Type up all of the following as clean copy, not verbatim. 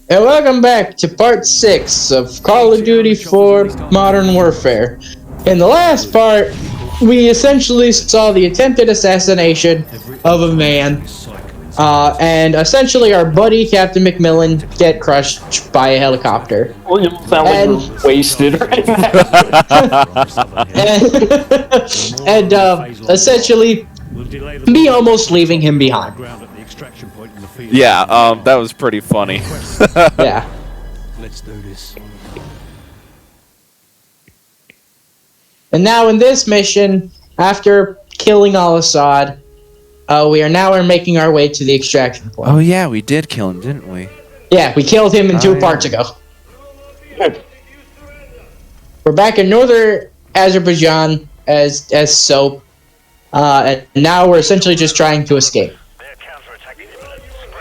And welcome back to part 6 of Call of Duty 4 Modern Warfare. In the last part, we essentially saw the attempted assassination of a man, and essentially our buddy, Captain McMillan, get crushed by a helicopter. Well, you sound like you're wasted right now. and essentially, me almost leaving him behind. Yeah, that was pretty funny. Yeah. Let's do this. And now in this mission, after killing Al-Assad, we are now making our way to the extraction point. Oh yeah, we did kill him, didn't we? Yeah, we killed him in 2 parts ago. We're back in northern Azerbaijan as soap, and now we're essentially just trying to escape.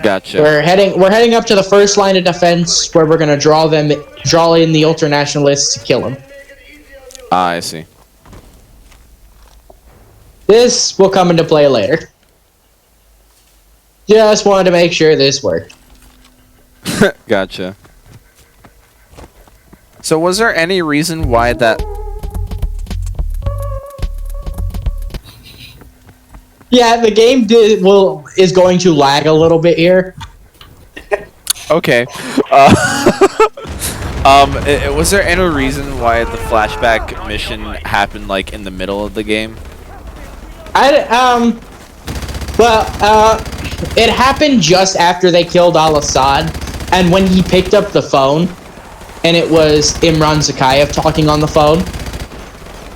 Gotcha. We're heading up to the first line of defense, where we're gonna draw in the ultranationalists to kill them. Ah, I see. This will come into play later. Just wanted to make sure this worked. Gotcha. So was there any reason why that... Yeah, the game is going to lag a little bit here. Okay. Was there any reason why the flashback mission happened like in the middle of the game? It happened just after they killed Al-Assad, and when he picked up the phone, and it was Imran Zakayev talking on the phone,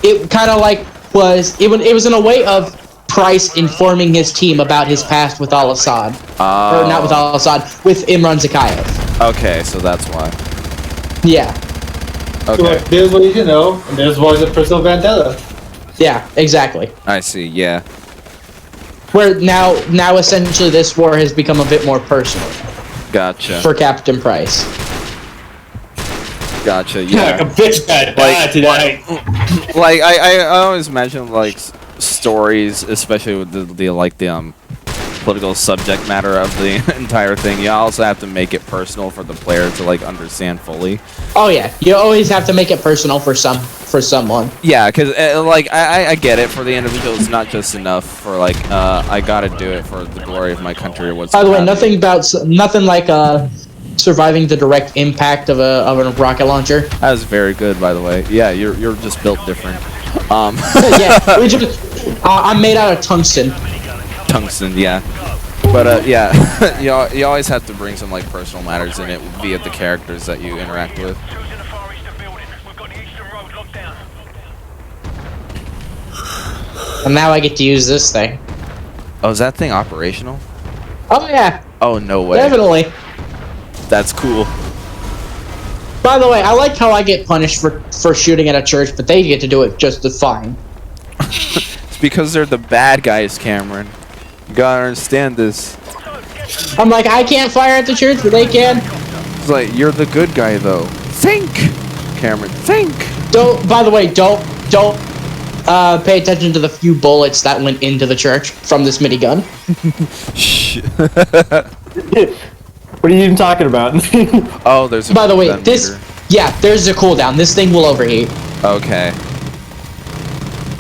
it kind of like was it was in a way of Price informing his team about his past with Al-Assad. Or not with Al-Assad, with Imran Zakayev. Okay, so that's why. Yeah. Okay. Look, there's what you know, and there's what a personal vendetta. Yeah, exactly. I see, yeah. Where now essentially this war has become a bit more personal. Gotcha. For Captain Price. Gotcha, yeah. Like a bitch got died tonight. Like, I always imagine, like, stories, especially with the political subject matter of the entire thing. You also have to make it personal for the player to like understand fully. Oh yeah, you always have to make it personal for someone. Yeah, because like I get it. For the individual, it's not just enough for like I gotta do it for the glory of my country or what's. By the way, nothing like surviving the direct impact of a rocket launcher. That was very good, by the way. Yeah, you're just built different. Yeah, I'm made out of tungsten. Tungsten, yeah. But yeah, you always have to bring some like personal matters in it via the characters that you interact with. And now I get to use this thing. Oh, is that thing operational? Oh yeah. Oh no way. Definitely. That's cool. By the way, I like how I get punished for shooting at a church, but they get to do it just as fine. It's because they're the bad guys, Cameron. You gotta understand this. I'm like, I can't fire at the church, but they can. It's like, you're the good guy, though. Think! Cameron, think! By the way, don't pay attention to the few bullets that went into the church from this minigun. Shh. What are you even talking about? Oh, there's a By the way, cooldown meter. there's a cooldown. This thing will overheat. Okay.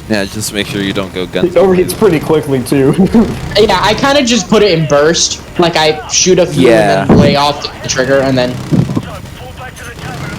Yeah, just make sure you don't go guns. It overheats pretty quickly, too. Yeah, I kind of just put it in burst. Like, I shoot a few and then lay off the trigger, and then...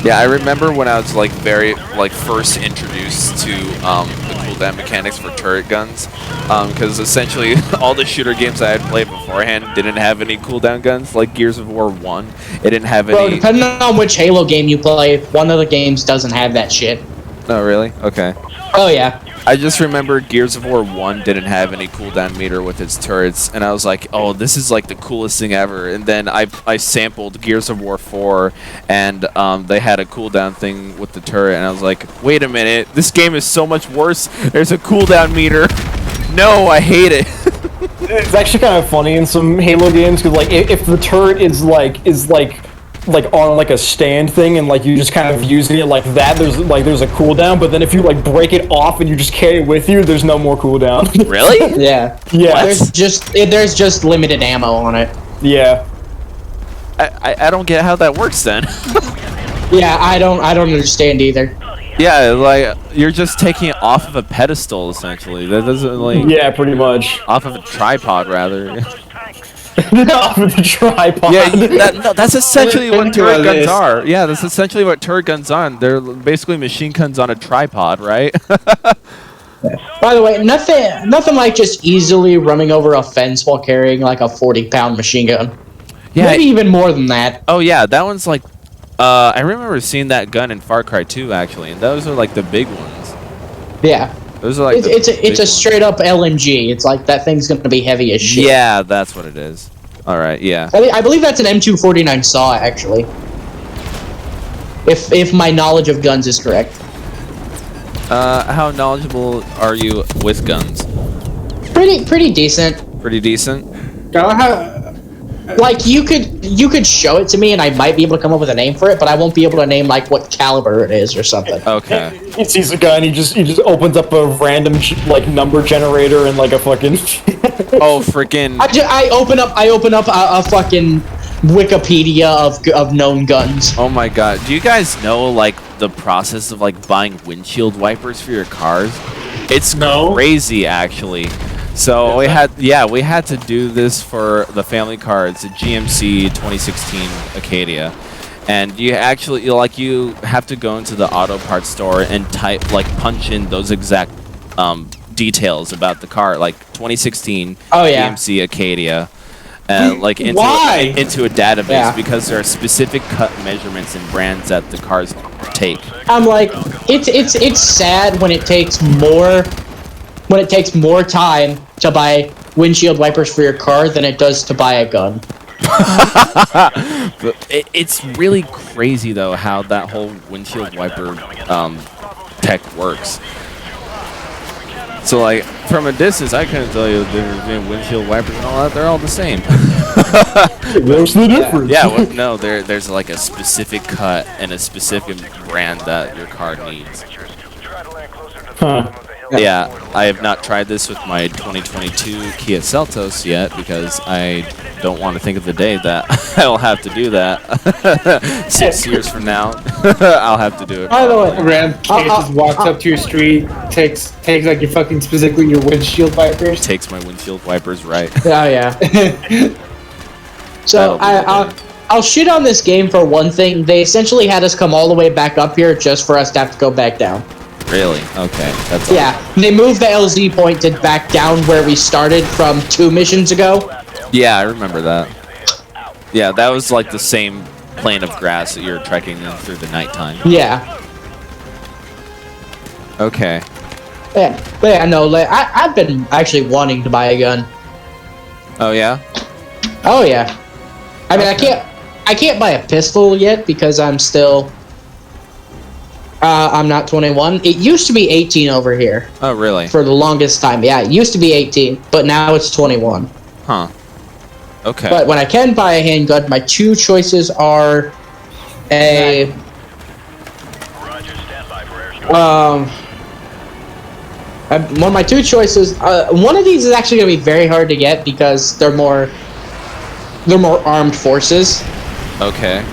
Yeah, I remember when I was, like, first introduced to, the cooldown mechanics for turret guns. Because essentially, all the shooter games I had played beforehand didn't have any cooldown guns. Like, Gears of War 1, it didn't have any... Bro, depending on which Halo game you play, one of the games doesn't have that shit. Oh, really? Okay. Oh, yeah. I just remember Gears of War 1 didn't have any cooldown meter with its turrets, and I was like, oh, this is like the coolest thing ever. And then I sampled Gears of War 4, and they had a cooldown thing with the turret, and I was like, wait a minute, this game is so much worse. There's a cooldown meter. No, I hate it. It's actually kind of funny in some Halo games, because like if the turret is like on like a stand thing and like you just kind of using it like that, there's a cooldown, but then if you like break it off and you just carry it with you, there's no more cooldown. Really? Yeah. Yeah. There's just limited ammo on it. Yeah. I don't get how that works then. Yeah, I don't understand either. Yeah, like you're just taking it off of a pedestal essentially. That doesn't like Yeah, pretty much. off of a tripod rather. Off of the tripod. Yeah, that's essentially what Think turret about guns this. are. Yeah, that's essentially what turret guns are. They're basically machine guns on a tripod, right? By the way, nothing like just easily running over a fence while carrying like a 40-pound machine gun. Yeah. Maybe even more than that. Oh yeah, that one's like. I remember seeing that gun in Far Cry 2 actually, and those are like the big ones. Yeah. Those are like It's a straight up LMG. It's like that thing's gonna be heavy as shit. Yeah, that's what it is. All right, yeah. I believe that's an M249 SAW actually. If my knowledge of guns is correct. How knowledgeable are you with guns? Pretty decent. Pretty decent. Like you could show it to me and I might be able to come up with a name for it, but I won't be able to name like what caliber it is or something. Okay. He sees a gun, he just opens up a random like number generator and like a fucking. Oh, freaking. I open up a fucking Wikipedia of known guns. Oh my god. Do you guys know like the process of like buying windshield wipers for your cars? It's crazy actually. So we had to do this for the family cards, the GMC 2016 Acadia. And you actually you have to go into the auto parts store and punch in those exact details about the car, like 2016 GMC Acadia. Like into a database because there are specific cut measurements and brands that the cars take. I'm like, it's sad when it takes more time to buy windshield wipers for your car than it does to buy a gun. But it's really crazy though how that whole windshield wiper tech works. So like from a distance, I couldn't tell you the difference between windshield wipers and all that. They're all the same. What's the difference? Yeah, well, no, there's like a specific cut and a specific brand that your car needs. Huh. Yeah, I have not tried this with my 2022 Kia Seltos yet because I don't want to think of the day that I'll have to do that. 6 years from now, I'll have to do it. By the way, Ram just walks up to your street, takes like your fucking specifically your windshield wipers. Takes my windshield wipers, right? Oh yeah. So I'll shit on this game for one thing. They essentially had us come all the way back up here just for us to have to go back down. Really? Okay. That's Yeah, they moved the LZ point to back down where we started from 2 missions ago. Yeah, I remember that. Yeah, that was like the same plane of grass that you're trekking in through the nighttime. Yeah. Okay. Yeah, no, like, I've been actually wanting to buy a gun. Oh yeah? Oh yeah. I mean, I can't buy a pistol yet because I'm still I'm not 21. It used to be 18 over here. Oh really? For the longest time. Yeah, it used to be 18, but now it's 21. Huh. Okay. But when I can buy a handgun, my 2 choices are a one of my 2 choices. One of these is actually going to be very hard to get because they're more armed forces. Okay.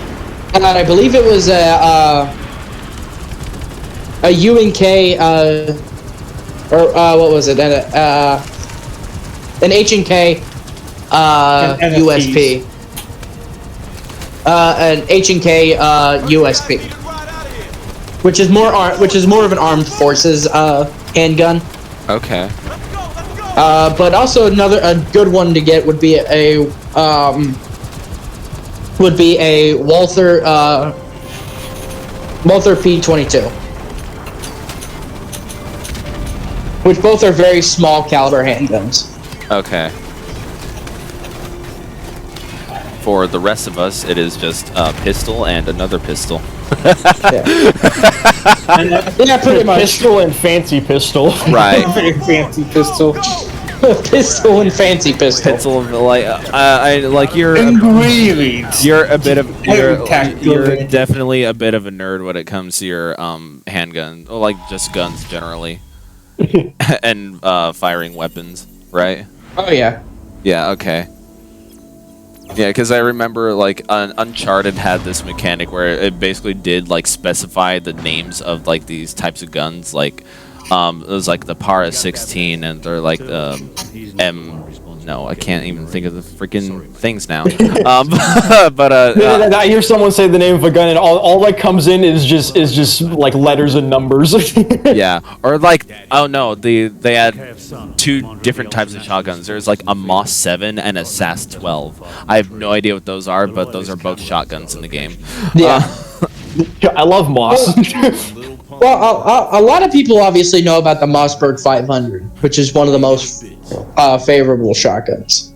And I believe it was a UNK or what was it? An H&K USP. An H&K USP. Which is more of an armed forces handgun. Okay. But also a good one to get would be a Walther P22. Which both are very small caliber handguns. Okay. For the rest of us, it is just a pistol and another pistol. Yeah, pretty much. Pistol and fancy pistol. Right. Very fancy pistol. Pistol and fancy pistol. Pistol, like I like you're Ingredients. you're a bit of you're Tactical. definitely a bit of a nerd when it comes to your handgun, or like just guns generally, and firing weapons, right? Oh yeah. Yeah. Okay. Yeah, because I remember like Uncharted had this mechanic where it basically did like specify the names of like these types of guns. Like, it was like the Para 16 and they're like the M. No, I can't even think of the freaking things now. But I hear someone say the name of a gun, and all that comes in is just like letters and numbers. yeah, or like, oh no, they had two different types of shotguns. There's like a Moss 7 and a SAS 12. I have no idea what those are, but those are both shotguns in the game. Yeah. I love Moss. Well, a lot of people obviously know about the Mossberg 500, which is one of the most favorable shotguns.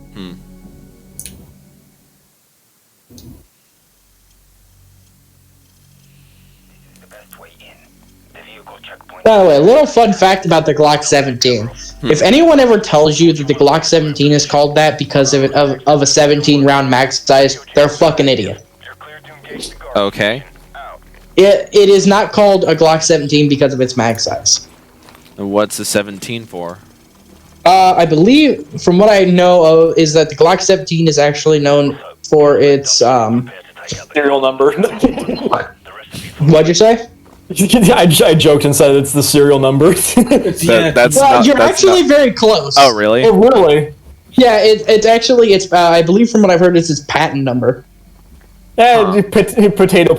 By the way, a little fun fact about the Glock 17. If anyone ever tells you that the Glock 17 is called that because of a 17-round mag size, they're a fucking idiot. Okay. It is not called a Glock 17 because of its mag size. And what's the 17 for? I believe, from what I know of, is that the Glock 17 is actually known for its serial number. What'd you say? I joked and said it's the serial number. You're actually very close. Oh, really? Oh, really? Yeah, it's actually I believe from what I've heard, it's its patent number. Potato.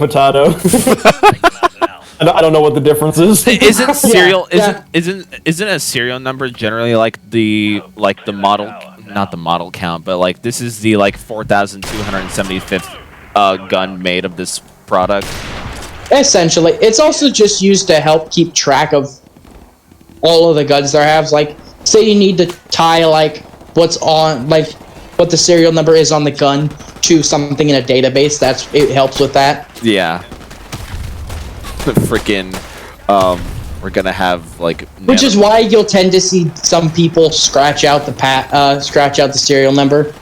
I don't know what the difference is. Isn't serial isn't a serial number generally like the model, not the model count, but like this is the like 4,275th gun made of this product. Essentially, it's also just used to help keep track of all of the guns there have. Like, say you need to tie like what's on, like what the serial number is on the gun to something in a database. It helps with that. Yeah. Freaking, we're gonna have like. Which is why you'll tend to see some people scratch out the serial number.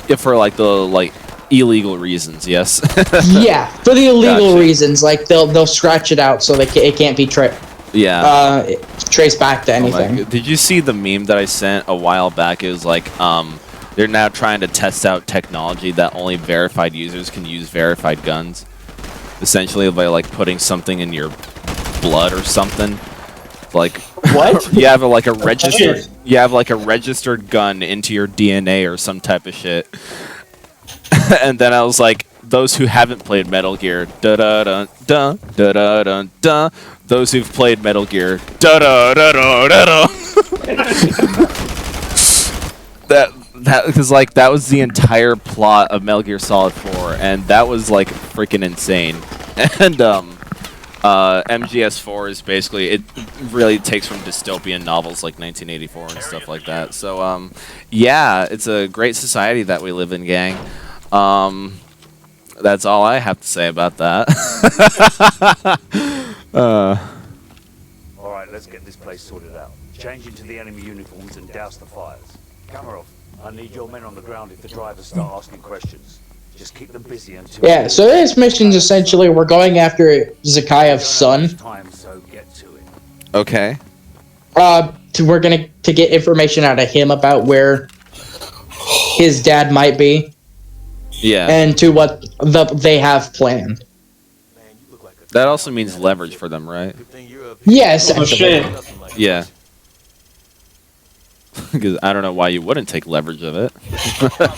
Yeah, for like the illegal reasons, yes. Yeah, for the illegal reasons, like they'll scratch it out so it can't be traced back to anything. Did you see the meme that I sent a while back? It was like they're now trying to test out technology that only verified users can use verified guns. Essentially by like putting something in your blood or something. Like what? You have like a registered gun into your DNA or some type of shit. And then I was like, those who haven't played Metal Gear, da da da da da da da da. Those who've played Metal Gear, da da da da da da. That because like that was the entire plot of Metal Gear Solid 4, and that was like freaking insane. And MGS4 is basically, it really takes from dystopian novels like 1984 and stuff like that. So yeah, it's a great society that we live in, gang. That's all I have to say about that. Alright, let's get this place sorted out. Change into the enemy uniforms and douse the fires. Kamarov, I need your men on the ground if the drivers start asking questions. Just keep them busy until... Yeah, so this mission's essentially we're going after Zakayev's son. So get to it. Okay. We're gonna get information out of him about where his dad might be. Yeah. And to what they have planned. That also means leverage for them, right? Yeah, essentially. Yeah. Because I don't know why you wouldn't take leverage of it.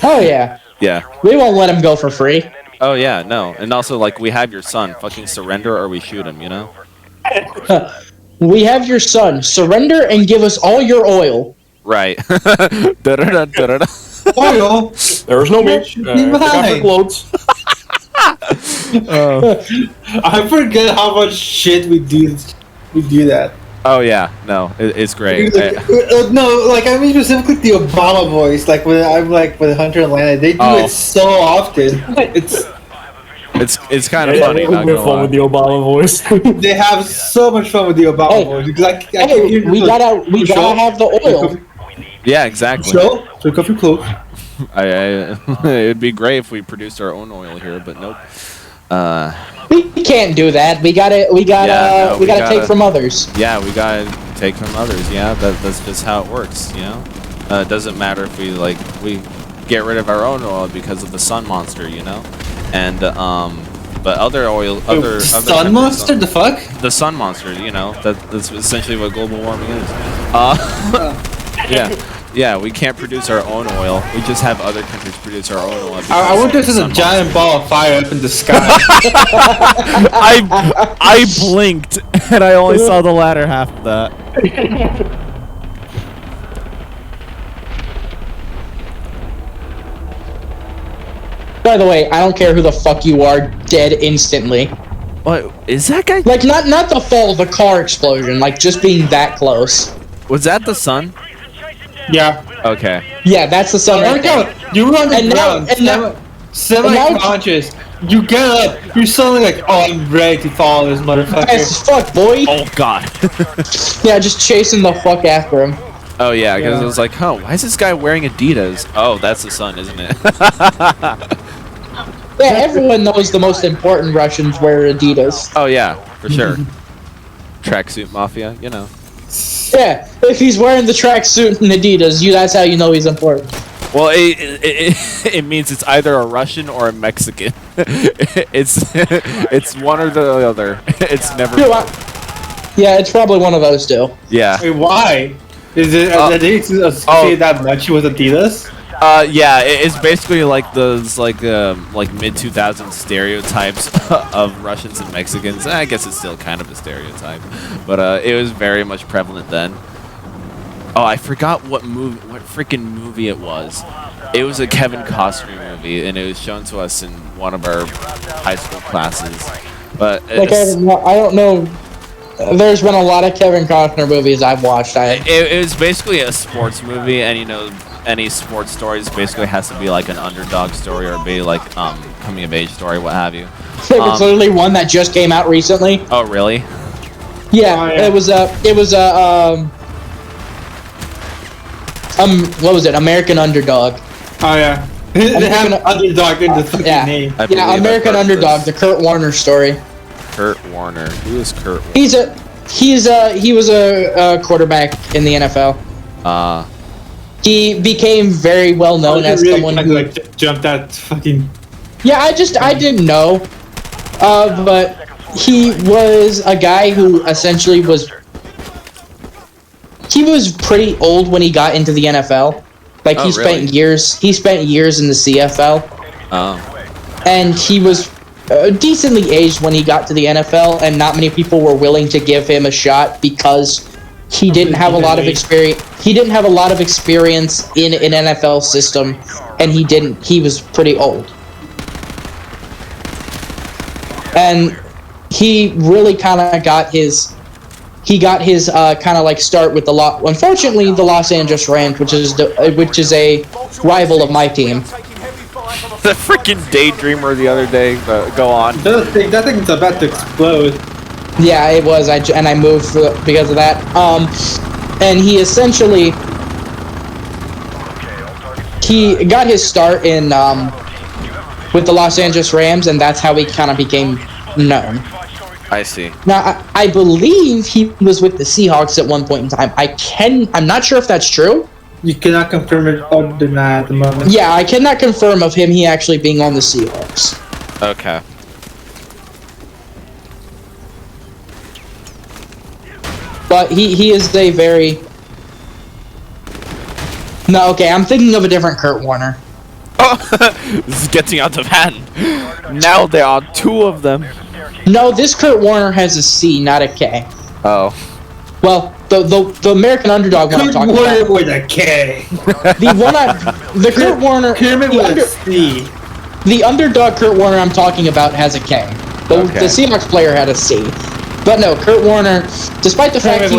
Oh yeah. Yeah. We won't let him go for free. Oh yeah, no. And also, like, we have your son. Fucking surrender or we shoot him, you know? We have your son. Surrender and give us all your oil. Right. Da-da-da, da-da-da. Oil? There's no meat. Loads. I forget how much shit we do that. Oh yeah, no, it's great. No, like I mean specifically the Obama voice. Like when I'm like with Hunter and Lana, they do it so often. It's kind of funny. We have fun with the Obama voice. They have so much fun with the Obama voice. Because we gotta have the oil. Yeah, exactly. So take off your clothes. It'd be great if we produced our own oil here, but nope. We can't do that. We gotta take from others. Yeah, we gotta take from others. Yeah, that's just how it works. You know, it doesn't matter if we get rid of our own oil because of the sun monster, you know, and but other Sun monster? The fuck? the sun monster, you know, that's essentially what global warming is. Yeah, we can't produce our own oil. We just have other countries produce our own oil. I wonder if there's a giant ball of fire up in the sky. I blinked and I only saw the latter half of that. By the way, I don't care who the fuck you are, dead instantly. What is that guy? Like, not the fall of the car explosion, like just being that close. Was that the sun? Yeah. Okay. Yeah, that's the sun right there. You were on the And now- ground, semi-conscious. You get up, you're suddenly like, oh, I'm ready to follow this motherfucker. As fuck, boy. Oh god. Yeah, just chasing the fuck after him. Oh yeah, because it was like, huh, why is this guy wearing Adidas? Oh, that's the sun, isn't it? Yeah, everyone knows the most important Russians wear Adidas. Oh yeah, for sure. Tracksuit mafia, you know. Yeah, if he's wearing the tracksuit and Adidas, that's how you know he's important. Well, it means it's either a Russian or a Mexican. it's one or the other. It's never. Yeah, it's probably one of those two. Yeah. Wait, why? Is it Adidas associated that much with Adidas? Yeah, it's basically like those like mid 2000s stereotypes of Russians and Mexicans. I guess it's still kind of a stereotype, but it was very much prevalent then. Oh, I forgot what freaking movie it was. It was a Kevin Costner movie, and it was shown to us in one of our high school classes. But Like, I don't know. There's been a lot of Kevin Costner movies I've watched. It was basically a sports movie, and you know, any sports stories basically has to be like an underdog story or be like coming of age story, what have you. It's literally one that just came out recently. Oh really? Yeah, it was what was it? American Underdog. Oh yeah. They have an underdog in the fucking name. Yeah, American Underdog, the Kurt Warner story. Kurt Warner. Who is Kurt Warner? He was a quarterback in the NFL. He became very well known as someone who like jumped that fucking. Yeah, I didn't know. But he was a guy who essentially was pretty old when he got into the NFL. Like he spent years in the CFL. Oh. And he was decently aged when he got to the NFL, and not many people were willing to give him a shot because he didn't have a lot of experience. He didn't have a lot of experience in an NFL system, and he was pretty old. And he really kind of got his kind of like start with unfortunately the Los Angeles Rams, which is a rival of my team. The freaking daydreamer the other day. Go on. That thing's about to explode. Yeah, it was. I moved because of that. And he essentially he got his start in with the Los Angeles Rams, and that's how he kind of became known. I see. Now, I believe he was with the Seahawks at one point in time. I'm not sure if that's true. You cannot confirm it or deny at the moment. Yeah, I cannot confirm of he actually being on the Seahawks. Okay. But he is a very... No, okay, I'm thinking of a different Kurt Warner. Oh, this is getting out of hand. Now there are two of them. No, this Kurt Warner has a C, not a K. Oh. Well, the American Underdog one I'm talking about. Kurt Warner with a K. The Kurt Warner... Kermit with a C. The underdog Kurt Warner I'm talking about has a K. The Seahawks player had a C. But no, Kurt Warner, despite the fact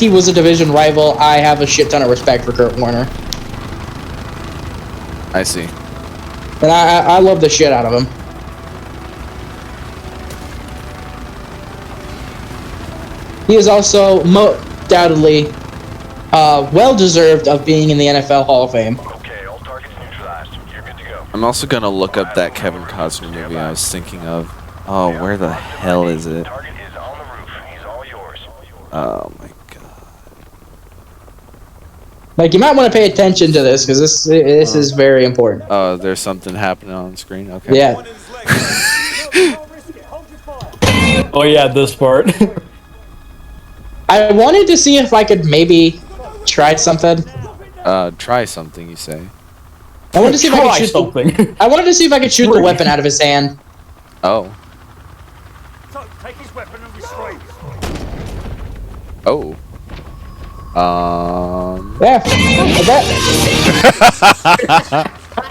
he was a division rival, I have a shit ton of respect for Kurt Warner. I see. And I love the shit out of him. He is also undoubtedly well-deserved of being in the NFL Hall of Fame. Okay, all targets neutralized. You're good to go. I'm also gonna look up that Kevin Costner movie I was thinking of. Oh, where the hell is it? Target is on the roof. He's all yours. Oh my god. Like, you might want to pay attention to this, because this is very important. Oh, there's something happening on the screen. Okay. Yeah. Oh yeah, this part. I wanted to see if I could maybe try something. Try something, you say? I wanted to see if I Try could shoot something. I wanted to see if I could shoot the weapon out of his hand. Oh. Take his weapon and restrain. Oh. Yeah.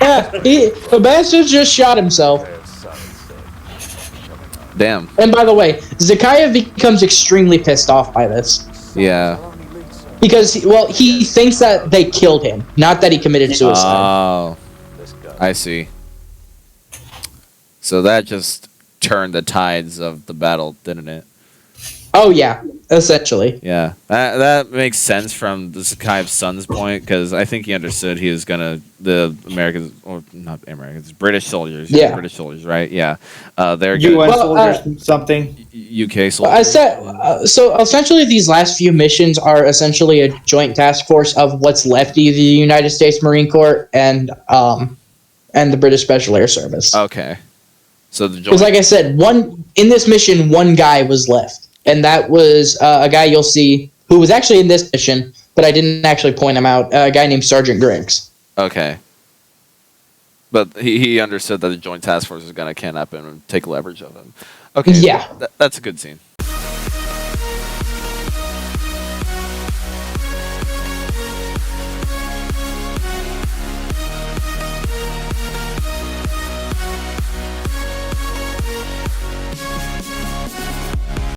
Yeah, the bastard just shot himself. Damn. And by the way, Zakayev becomes extremely pissed off by this. Yeah. Because, he thinks that they killed him, not that he committed suicide. Oh. I see. So that just turned the tides of the battle, didn't it? Oh, yeah, essentially. Yeah. That makes sense from the Zakayev's son's point, because I think he understood he was gonna the Americans, or not Americans, British soldiers. Yeah. British soldiers, right? Yeah. They're UN gonna, soldiers, something. UK soldiers. I said, so essentially these last few missions are essentially a joint task force of what's left of the United States Marine Corps and the British Special Air Service. Okay. So the Because, joint. like I said, in this mission, one guy was left. And that was a guy you'll see who was actually in this mission, but I didn't actually point him out. A guy named Sergeant Griggs. Okay. But he understood that the joint task force was gonna kidnap him and take leverage of him. Okay. Yeah. That's a good scene.